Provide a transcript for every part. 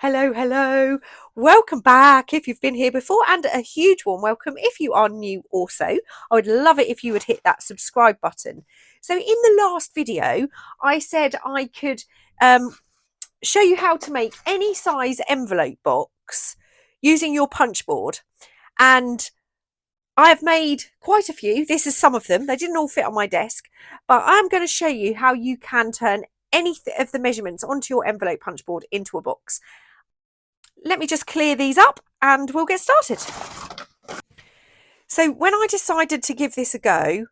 Hello, hello. Welcome back if you've been here before, and a huge warm welcome if you are new also. I would love it if you would hit that subscribe button. So in the last video, I said I could show you how to make any size envelope box using your punch board. And I've made quite a few. This is some of them. They didn't all fit on my desk, but I'm going to show you how you can turn any of the measurements onto your envelope punch board into a box. Let me just clear these up and we'll get started. So when I decided to give this a go,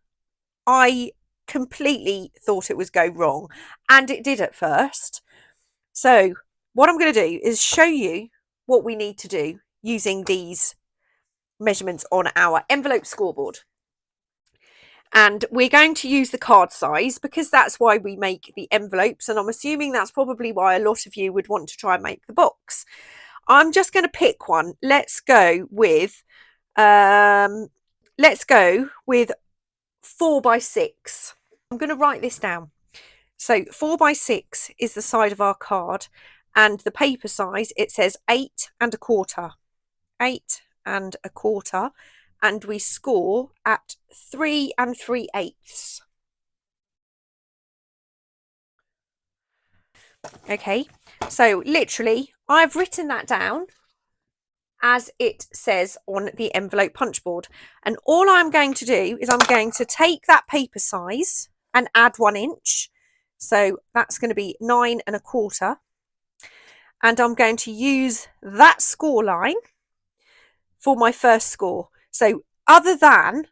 I completely thought it was go wrong, and it did at first. So what I'm going to do is show you what we need to do using these measurements on our envelope scoreboard. And we're going to use the card size because that's why we make the envelopes, and I'm assuming that's probably why a lot of you would want to try and make the box. I'm just going to pick one. Let's go with 4x6. I'm going to write this down. So 4x6 is the side of our card, and the paper size, it says 8 1/4. 8 1/4, and we score at 3 3/8. Okay, so literally I've written that down as it says on the envelope punch board, and all I'm going to do is I'm going to take that paper size and add 1 inch, so that's going to be 9 1/4, and I'm going to use that score line for my first score. So other than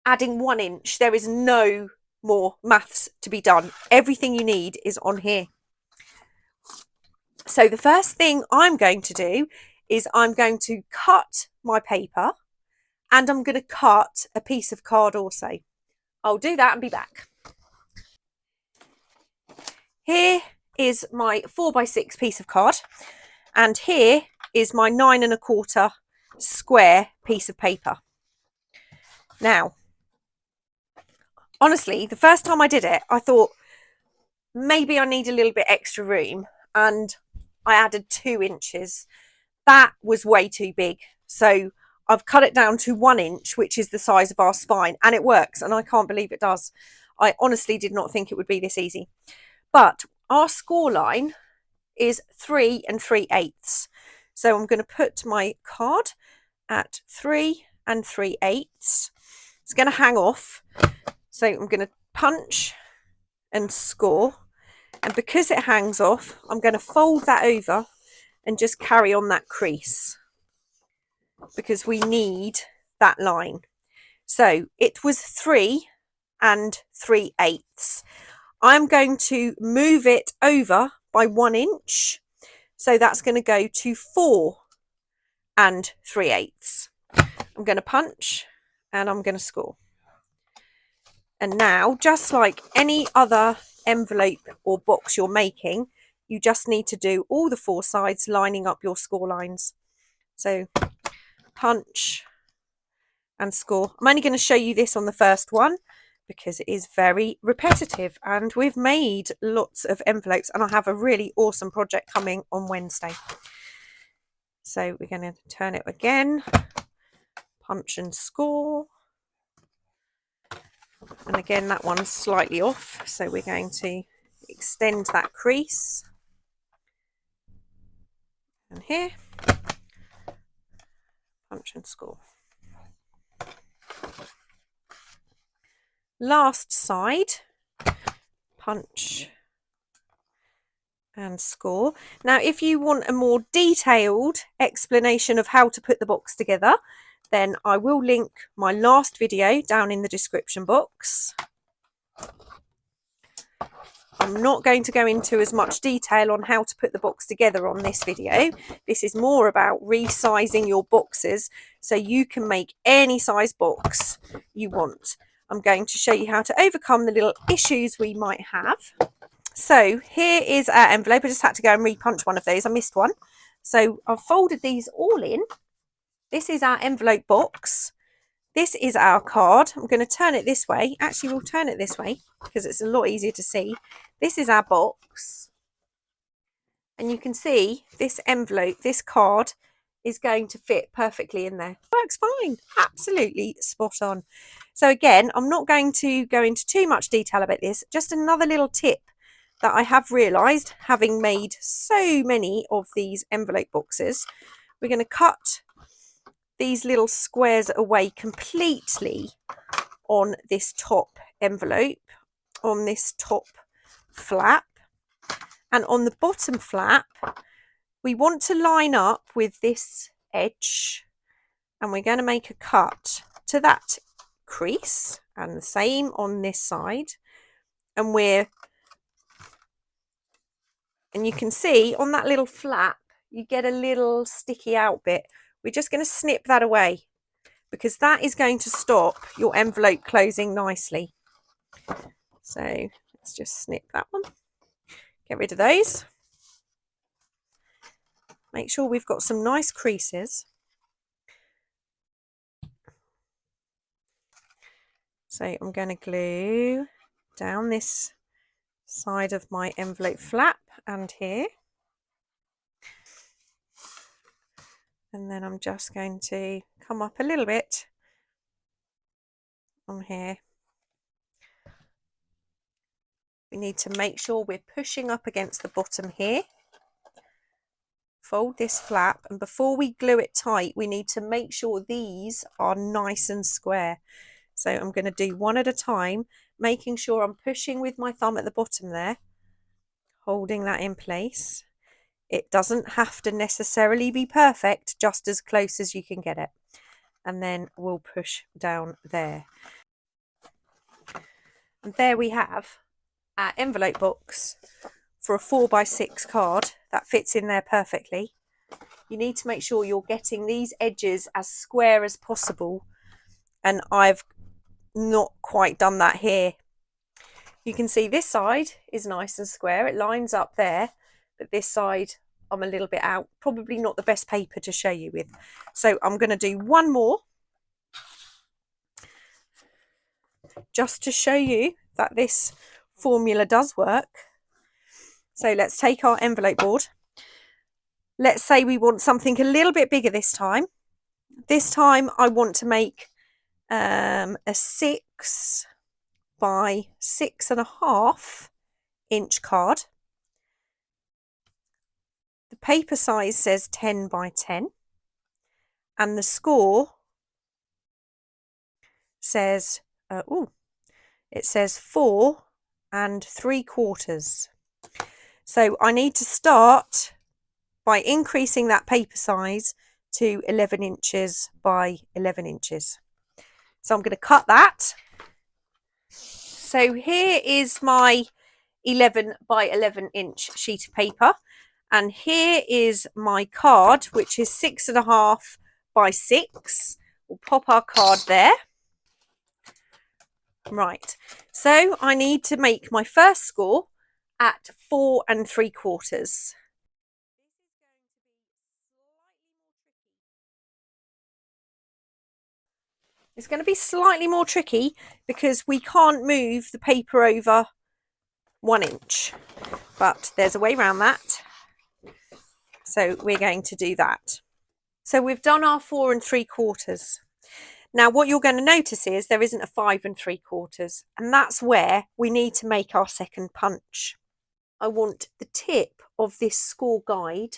adding 1 inch, there is no more maths to be done. Everything you need is on here. So the first thing I'm going to do is I'm going to cut my paper, and I'm going to cut a piece of card also. I'll do that and be back. Here is my 4x6 piece of card, and here is my 9 1/4 square piece of paper. Now, honestly, the first time I did it, I thought maybe I need a little bit extra room, and I added 2 inches. That was way too big. So I've cut it down to 1 inch, which is the size of our spine, and it works, and I can't believe it does. I honestly did not think it would be this easy. But our score line is 3 3/8. So I'm going to put my card at 3 3/8. It's going to hang off. So I'm going to punch and score. And because it hangs off, I'm going to fold that over and just carry on that crease, because we need that line. So it was 3 3/8. I'm going to move it over by 1 inch. So that's going to go to 4 3/8. I'm going to punch and I'm going to score. And now, just like any other envelope or box you're making, you just need to do all the 4 sides lining up your score lines. So punch and score. I'm only going to show you this on the first one because it is very repetitive, and we've made lots of envelopes, and I have a really awesome project coming on Wednesday. So we're going to turn it again, punch and score. And again, that one's slightly off, so we're going to extend that crease. And here, punch and score. Last side, punch and score. Now, if you want a more detailed explanation of how to put the box together, then I will link my last video down in the description box. I'm not going to go into as much detail on how to put the box together on this video. This is more about resizing your boxes so you can make any size box you want. I'm going to show you how to overcome the little issues we might have. So here is our envelope. I just had to go and repunch one of those. I missed one. So I've folded these all in. This is our envelope box. This is our card. I'm going to turn it this way. Actually, we'll turn it this way because it's a lot easier to see. This is our box. And you can see this envelope, this card is going to fit perfectly in there. Works fine, absolutely spot on. So again, I'm not going to go into too much detail about this, just another little tip that I have realised, having made so many of these envelope boxes. We're going to cut these little squares away completely on this top envelope, on this top flap, and on the bottom flap we want to line up with this edge, and we're going to make a cut to that crease, and the same on this side. And you can see on that little flap you get a little sticky out bit. We're just going to snip that away because that is going to stop your envelope closing nicely. So let's just snip that one, get rid of those. Make sure we've got some nice creases. So I'm going to glue down this side of my envelope flap and here. And then I'm just going to come up a little bit on here. We need to make sure we're pushing up against the bottom here. Fold this flap, and before we glue it tight, we need to make sure these are nice and square. So I'm going to do one at a time, making sure I'm pushing with my thumb at the bottom there, holding that in place. It doesn't have to necessarily be perfect, just as close as you can get it. And then we'll push down there. And there we have our envelope box for a 4x6 card that fits in there perfectly. You need to make sure you're getting these edges as square as possible, and I've not quite done that here. You can see this side is nice and square, it lines up there, but this side I'm a little bit out, probably not the best paper to show you with. So I'm going to do one more just to show you that this formula does work. So let's take our envelope board. Let's say we want something a little bit bigger this time. This time I want to make a 6 by 6.5 inch card. The paper size says 10 by 10, and the score says it says 4 3/4. So I need to start by increasing that paper size to 11 inches by 11 inches. So I'm going to cut that. So here is my 11 by 11 inch sheet of paper, and here is my card, which is 6.5 by 6. We'll pop our card there. Right, so I need to make my first score at 4 3/4. It's going to be slightly more tricky because we can't move the paper over 1 inch, but there's a way around that. So we're going to do that. So we've done our 4 3/4. Now what you're going to notice is there isn't a 5 3/4, and that's where we need to make our second punch. I want the tip of this score guide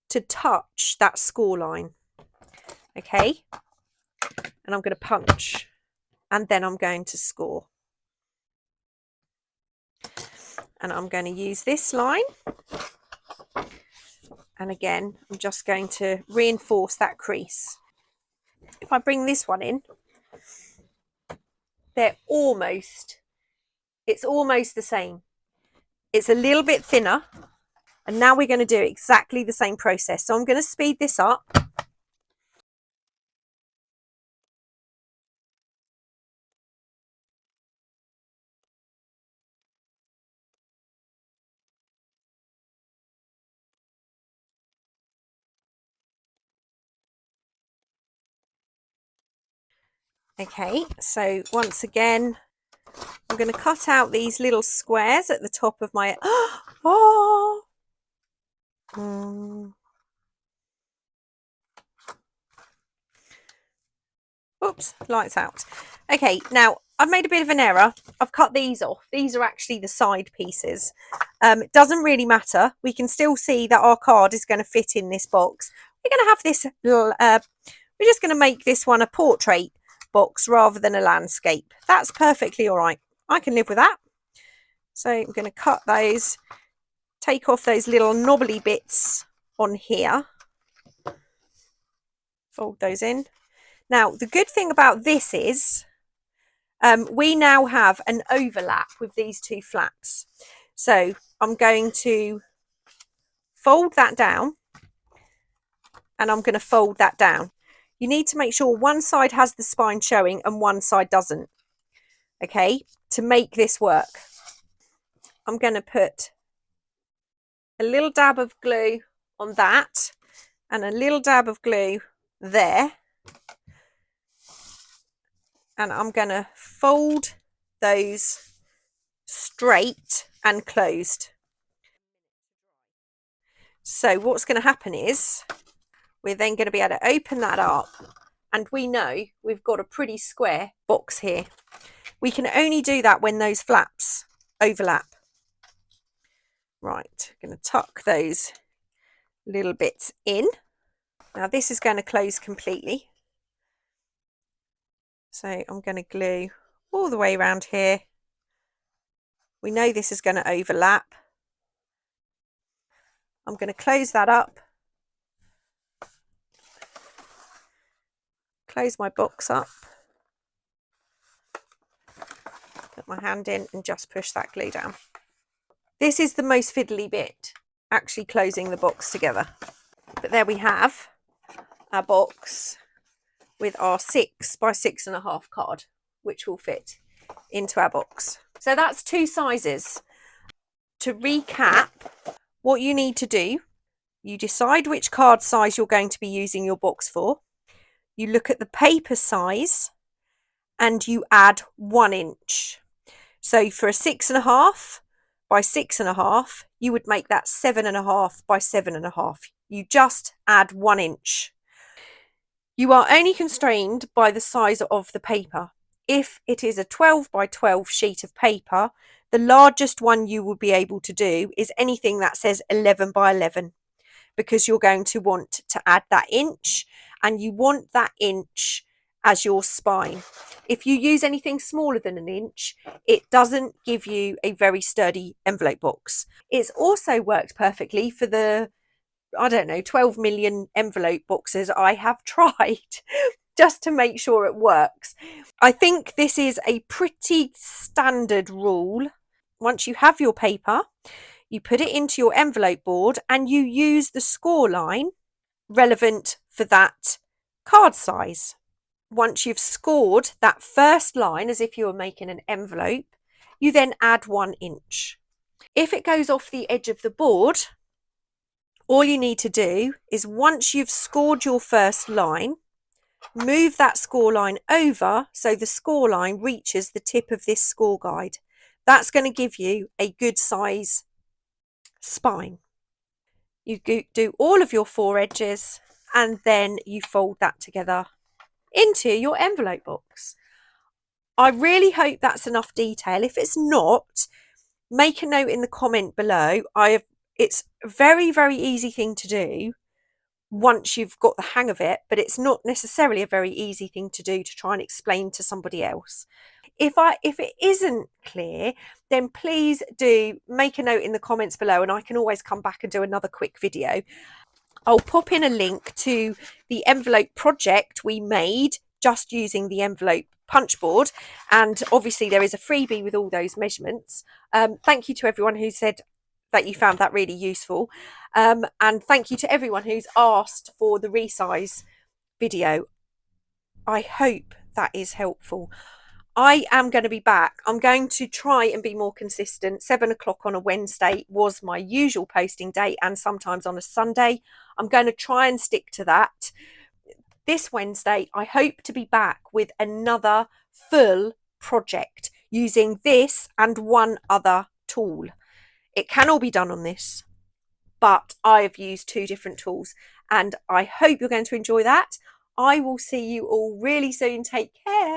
to touch that score line. Okay, and I'm going to punch, and then I'm going to score. And I'm going to use this line, and again I'm just going to reinforce that crease. If I bring this one in, it's almost the same. It's a little bit thinner, and now we're going to do exactly the same process. So I'm going to speed this up. Okay, so once again, I'm going to cut out these little squares at the top of my... Oh! Oops, lights out. Okay, now I've made a bit of an error. I've cut these off. These are actually the side pieces. It doesn't really matter. We can still see that our card is going to fit in this box. We're going to have this little, we're just going to make this one a portrait box rather than a landscape. That's perfectly all right. I can live with that. So I'm going to cut those, take off those little knobbly bits on here, fold those in. Now, the good thing about this is we now have an overlap with these two flaps. So I'm going to fold that down and I'm going to fold that down. You need to make sure one side has the spine showing and one side doesn't, okay, to make this work. I'm going to put a little dab of glue on that and a little dab of glue there. And I'm going to fold those straight and closed. So what's going to happen is we're then going to be able to open that up and we know we've got a pretty square box here. We can only do that when those flaps overlap. Right, I'm going to tuck those little bits in. Now this is going to close completely. So I'm going to glue all the way around here. We know this is going to overlap. I'm going to close that up. Close my box up. Put my hand in and just push that glue down. This is the most fiddly bit, actually closing the box together. But there we have our box with our 6 by 6.5 card, which will fit into our box. So that's 2 sizes. To recap, what you need to do, you decide which card size you're going to be using your box for. You look at the paper size and you add 1 inch. So for a 6.5 by 6.5, you would make that 7.5 by 7.5. You just add 1 inch. You are only constrained by the size of the paper. If it is a 12 by 12 sheet of paper, the largest one you will be able to do is anything that says 11 by 11, because you're going to want to add that inch, and you want that inch as your spine. If you use anything smaller than an inch, it doesn't give you a very sturdy envelope box. It's also worked perfectly for the, I don't know, 12 million envelope boxes I have tried just to make sure it works. I think this is a pretty standard rule. Once you have your paper, you put it into your envelope board and you use the score line relevant for that card size. Once you've scored that first line as if you were making an envelope, you then add 1 inch. If it goes off the edge of the board, all you need to do is, once you've scored your first line, move that score line over so the score line reaches the tip of this score guide. That's going to give you a good size spine. You do all of your 4 edges and then you fold that together into your envelope box. I really hope that's enough detail. If it's not, make a note in the comment below. It's a very, very easy thing to do once you've got the hang of it, but it's not necessarily a very easy thing to do to try and explain to somebody else. If it isn't clear, then please do make a note in the comments below and I can always come back and do another quick video. I'll pop in a link to the envelope project we made just using the envelope punch board, and obviously there is a freebie with all those measurements. Thank you to everyone who said that you found that really useful, and thank you to everyone who's asked for the resize video. I hope that is helpful. I am going to be back. I'm going to try and be more consistent. 7 o'clock on a Wednesday was my usual posting date, and sometimes on a Sunday. I'm going to try and stick to that. This Wednesday, I hope to be back with another full project using this and one other tool. It can all be done on this. but I have used 2 different tools, and I hope you're going to enjoy that. I will see you all really soon. Take care.